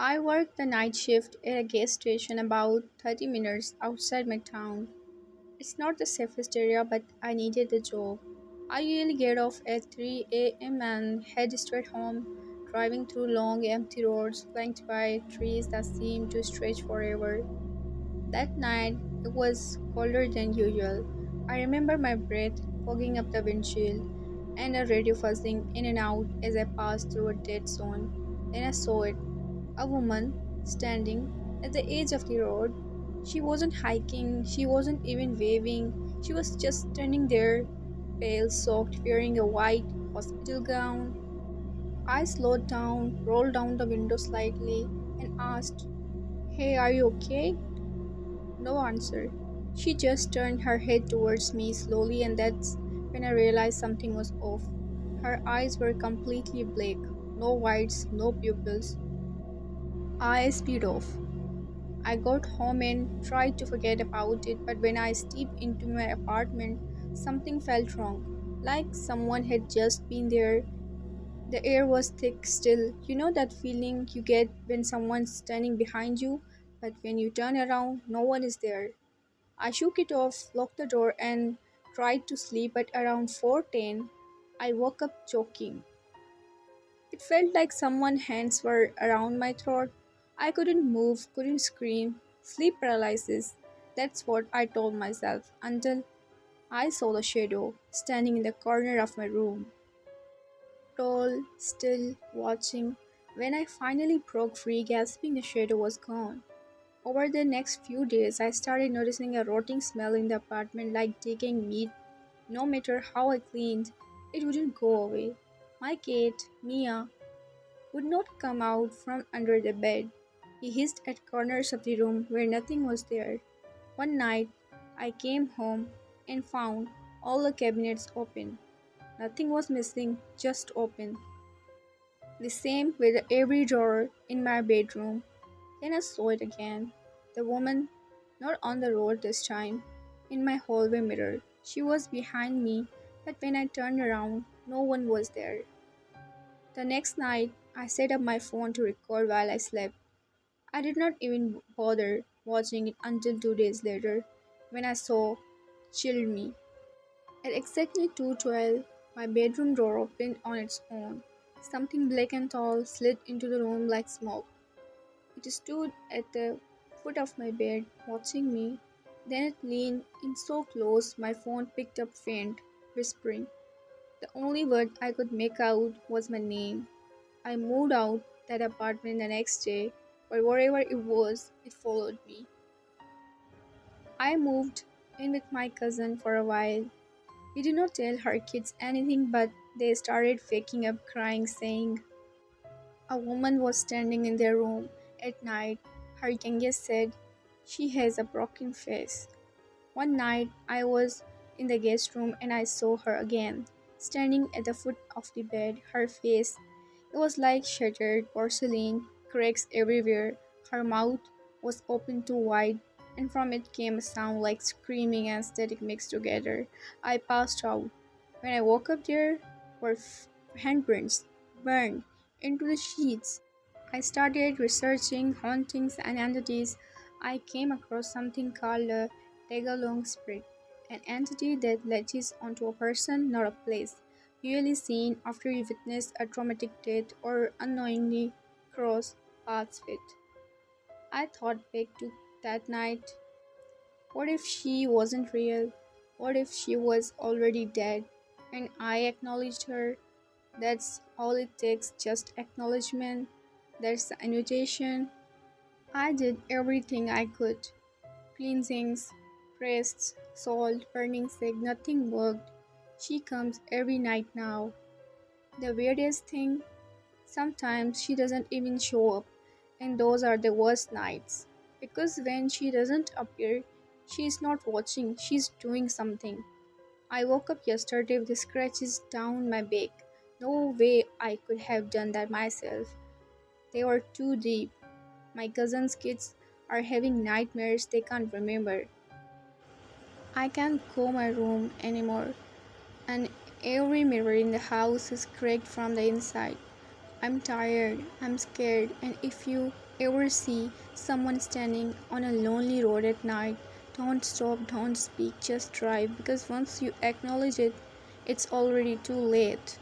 I worked the night shift at a gas station about 30 minutes outside my town. It's not the safest area, but I needed the job. I usually get off at 3 a.m. and head straight home, driving through long empty roads flanked by trees that seem to stretch forever. That night, it was colder than usual. I remember my breath fogging up the windshield and a radio fuzzing in and out as I passed through a dead zone. Then I saw it, a woman standing at the edge of the road. She wasn't hiking, she wasn't even waving, she was just standing there, pale, soaked, wearing a white hospital gown. I slowed down, rolled down the window slightly, and asked, "Hey, are you okay?" No answer. She just turned her head towards me slowly, and that's when I realized something was off. Her eyes were completely black, no whites, no pupils. I sped off. I got home and tried to forget about it, but when I stepped into my apartment, something felt wrong. Like someone had just been there. The air was thick still. You know that feeling you get when someone's standing behind you, but when you turn around, no one is there. I shook it off, locked the door, and tried to sleep at around 4:10. I woke up choking. It felt like someone's hands were around my throat. I couldn't move, couldn't scream. Sleep paralysis. That's what I told myself until I saw the shadow standing in the corner of my room. Tall, still, watching. When I finally broke free, gasping, the shadow was gone. Over the next few days, I started noticing a rotting smell in the apartment like decaying meat. No matter how I cleaned, it wouldn't go away. My cat, Mia, would not come out from under the bed. He hissed at corners of the room where nothing was there. One night, I came home and found all the cabinets open. Nothing was missing, just open. The same with every drawer in my bedroom. Then I saw it again. The woman, not on the road this time, in my hallway mirror. She was behind me, but when I turned around, no one was there. The next night, I set up my phone to record while I slept. I did not even bother watching it until 2 days later, when I saw chilled me. At exactly 2:12, my bedroom door opened on its own. Something black and tall slid into the room like smoke. It stood at the foot of my bed, watching me. Then it leaned in so close my phone picked up faint, whispering. The only word I could make out was my name. I moved out that apartment the next day, but wherever it was, it followed me. I moved in with my cousin for a while. We did not tell her kids anything, but they started waking up crying, saying a woman was standing in their room at night. Her youngest said she has a broken face. One night I was in the guest room and I saw her again, standing at the foot of the bed. Her face, it was like shattered porcelain, cracks everywhere. Her mouth was open too wide, and from it came a sound like screaming and static mixed together. I passed out. When I woke up, there were handprints burned into the sheets. I started researching hauntings and entities. I came across something called a Tagalong spirit, an entity that latches onto a person, not a place, usually seen after you witness a traumatic death or unknowingly cross paths with. I thought back to that night. What if she wasn't real? What if she was already dead? And I acknowledged her. That's all it takes, just acknowledgement. That's the invitation. I did everything I could. Cleansings, priests, salt, burning sick, nothing worked. She comes every night now. The weirdest thing, sometimes she doesn't even show up, and those are the worst nights. Because when she doesn't appear, she is not watching, she's doing something. I woke up yesterday with scratches down my back. No way I could have done that myself. They were too deep. My cousin's kids are having nightmares they can't remember. I can't go my room anymore, and every mirror in the house is cracked from the inside. I'm tired, I'm scared, and if you Ever see someone standing on a lonely road at night? Don't stop, don't speak, just drive because once you acknowledge it, it's already too late.